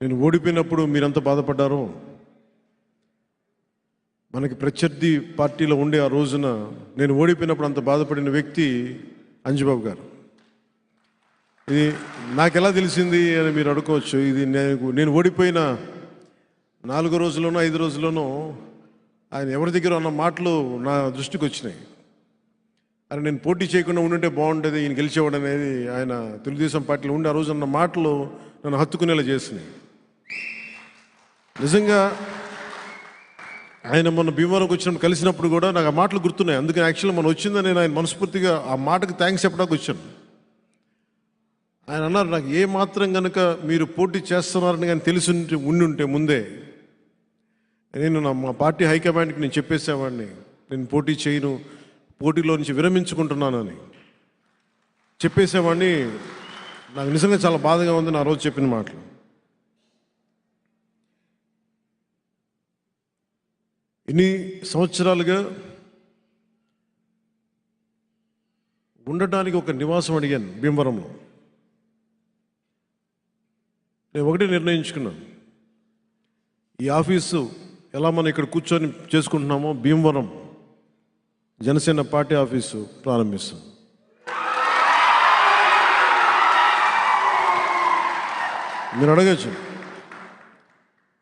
నేను ఓడిపోయినప్పుడు మీరంతా బాధపడ్డారో, మనకి ప్రత్యర్థి పార్టీలో ఉండే ఆ రోజున నేను ఓడిపోయినప్పుడు అంత బాధపడిన వ్యక్తి అంజుబాబు గారు. ఇది నాకు ఎలా తెలిసింది అని మీరు అనుకోవచ్చు. ఇది నేను ఓడిపోయిన 4 రోజుల్లోనో 5 రోజుల్లోనో ఆయన ఎవరి దగ్గర అన్న మాటలు నా దృష్టికి వచ్చినాయి. అని నేను పోటీ చేయకుండా ఉండుంటే బాగుండేది, ఈయన గెలిచేవాడు అనేది ఆయన తెలుగుదేశం పార్టీలో ఉండి ఆ రోజు అన్న మాటలు నన్ను హత్తుకునేలా చేసినాయి. నిజంగా ఆయన మొన్న భీమవరంకి వచ్చినప్పుడు కలిసినప్పుడు కూడా నాకు ఆ మాటలు గుర్తున్నాయి. అందుకని యాక్చువల్గా మనం వచ్చిందని నేను ఆయన మనస్ఫూర్తిగా ఆ మాటకు థ్యాంక్స్ చెప్పడానికి వచ్చాను. ఆయన అన్నారు, నాకు ఏ మాత్రం కనుక మీరు పోటీ చేస్తున్నారని కానీ తెలిసి ఉండుంటే ముందే నేను మా పార్టీ హైకమాండ్కి నేను చెప్పేసేవాడిని, నేను పోటీ చేయను, పోటీలో నుంచి విరమించుకుంటున్నానని చెప్పేసేవాడిని. నాకు నిజంగా చాలా బాధగా ఉంది నా రోజు చెప్పిన మాటలు. ఇన్ని సంవత్సరాలుగా ఉండటానికి ఒక నివాసం అడిగాను భీమవరంలో. నేను ఒకటి నిర్ణయించుకున్నాను, ఈ ఆఫీసు ఎలా మనం ఇక్కడ కూర్చొని చేసుకుంటున్నామో భీమవరం జనసేన పార్టీ ఆఫీసు ప్రారంభిస్తాం. మీరు అడగచ్చు,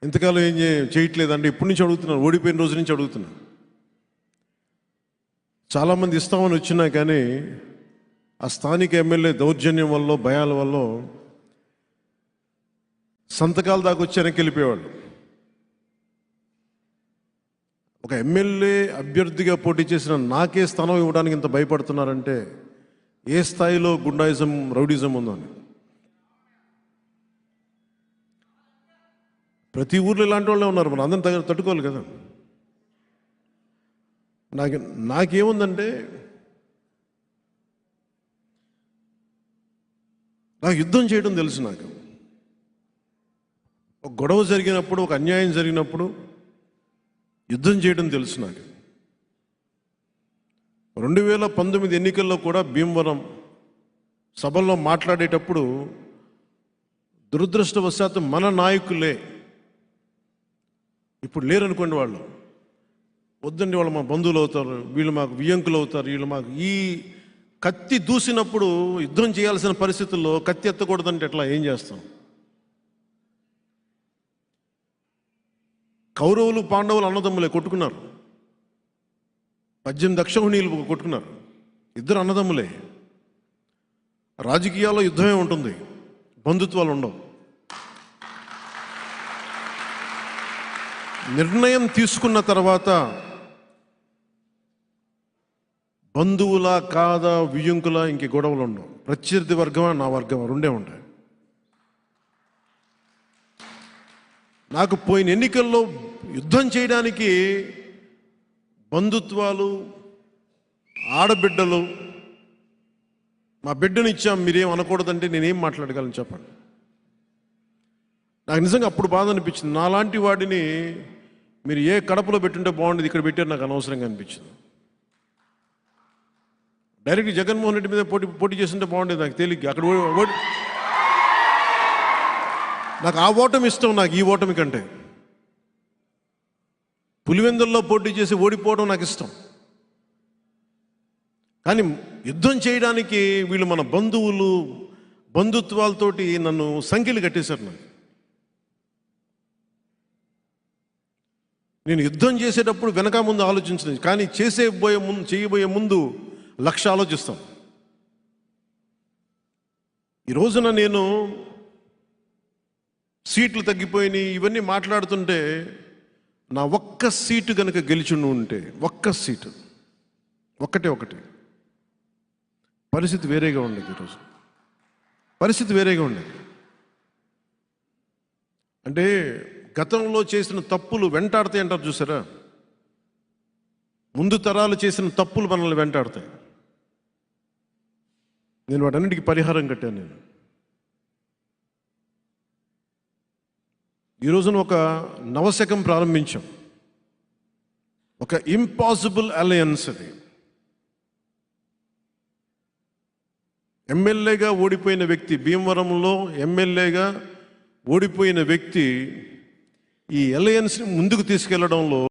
ఇంతకాలం ఏం చేయట్లేదంటే ఇప్పటి నుంచి అడుగుతున్నాను, ఓడిపోయిన రోజు నుంచి అడుగుతున్నాను. చాలామంది ఇస్తామని వచ్చినా కానీ ఆ స్థానిక ఎమ్మెల్యే దౌర్జన్యం వల్ల, భయాల వల్ల సంతకాల దాకా వచ్చి వెనక్కి వెళ్ళిపోయేవాళ్ళు. ఒక ఎమ్మెల్యే అభ్యర్థిగా పోటీ చేసిన నాకే స్థానం ఇవ్వడానికి ఇంత భయపడుతున్నారంటే ఏ స్థాయిలో గుండాయిజం, రౌడీజం ఉందో అని. ప్రతి ఊర్లో ఇలాంటి వాళ్ళే ఉన్నారు, మనం అందరం తట్టుకోవాలి కదా. నాకేముందంటే నాకు యుద్ధం చేయడం తెలుసు. నాకు ఒక గొడవ జరిగినప్పుడు, ఒక అన్యాయం జరిగినప్పుడు యుద్ధం చేయడం తెలుసు. నాకు 2019 ఎన్నికల్లో కూడా భీమవరం సభల్లో మాట్లాడేటప్పుడు దురదృష్టవశాత్తు మన నాయకులే, ఇప్పుడు లేరనుకోండి, వాళ్ళు వద్దండి, వాళ్ళు మా బంధువులు అవుతారు, వీళ్ళు మాకు వియ్యంకులు అవుతారు, వీళ్ళు మాకు ఈ కత్తి దూసినప్పుడు యుద్ధం చేయాల్సిన పరిస్థితుల్లో కత్తి ఎత్తకూడదంటే ఎట్లా, ఏం చేస్తాం? కౌరవులు పాండవులు అన్నదమ్ములే కొట్టుకున్నారు, 18 అక్షౌహిణీలు కొట్టుకున్నారు, ఇద్దరు అన్నదమ్ములే. రాజకీయాల్లో యుద్ధమే ఉంటుంది, బంధుత్వాలు ఉండవు. నిర్ణయం తీసుకున్న తర్వాత బంధువులా కాదా, వియ్యంకులా, ఇంక గొడవలు ఉండవు. ప్రత్యర్థి వర్గమా, నా వర్గమా, రెండే ఉంటాయి. నాకు పోయిన ఎన్నికల్లో యుద్ధం చేయడానికి బంధుత్వాలు, ఆడబిడ్డలు, మా బిడ్డను ఇచ్చాం మీరేం అనకూడదంటే నేనేం మాట్లాడగలను చెప్పండి. నాకు నిజంగా అప్పుడు బాధ అనిపించింది. నాలాంటి వాడిని మీరు ఏ కడపలో పెట్టుంటే బాగుండేది, ఇక్కడ పెట్టారు, నాకు అనవసరంగా అనిపించింది. డైరెక్ట్ జగన్మోహన్ రెడ్డి మీద పోటీ చేస్తుంటే బాగుండేది, నాకు తేలిగ్గా. అక్కడ నాకు ఆ ఓటమి ఇష్టం, నాకు ఈ ఓటమి కంటే. పులివెందుల్లో పోటీ చేసి ఓడిపోవడం నాకు ఇష్టం, కానీ యుద్ధం చేయడానికి వీళ్ళు మన బంధువులు, బంధుత్వాలతోటి నన్ను సంఖ్యలు కట్టేశారు. నేను యుద్ధం చేసేటప్పుడు వెనక ముందు ఆలోచించలేదు, కానీ చేయబోయే ముందు లక్ష ఆలోచిస్తాం. ఈ రోజున నేను సీట్లు తగ్గిపోయినాయి ఇవన్నీ మాట్లాడుతుంటే, నా ఒక్క సీటు కనుక గెలిచిండు ఉంటే, ఒక్క సీటు, ఒకటే పరిస్థితి వేరేగా ఉండేది. ఈరోజు పరిస్థితి వేరేగా ఉండేది. అంటే గతంలో చేసిన తప్పులు వెంటాడతాయి అంటారు చూసారా, ముందు తరాలు చేసిన తప్పులు మనల్ని వెంటాడతాయి. నేను వాటన్నిటికీ పరిహారం కట్టాను. నేను ఈ రోజున ఒక నవశకం ప్రారంభించాం, ఒక ఇంపాసిబుల్ అలయన్స్. అది ఎమ్మెల్యేగా ఓడిపోయిన వ్యక్తి, భీమవరంలో ఎమ్మెల్యేగా ఓడిపోయిన వ్యక్తి ఈ అలయన్స్ని ముందుకు తీసుకెళ్లడంలో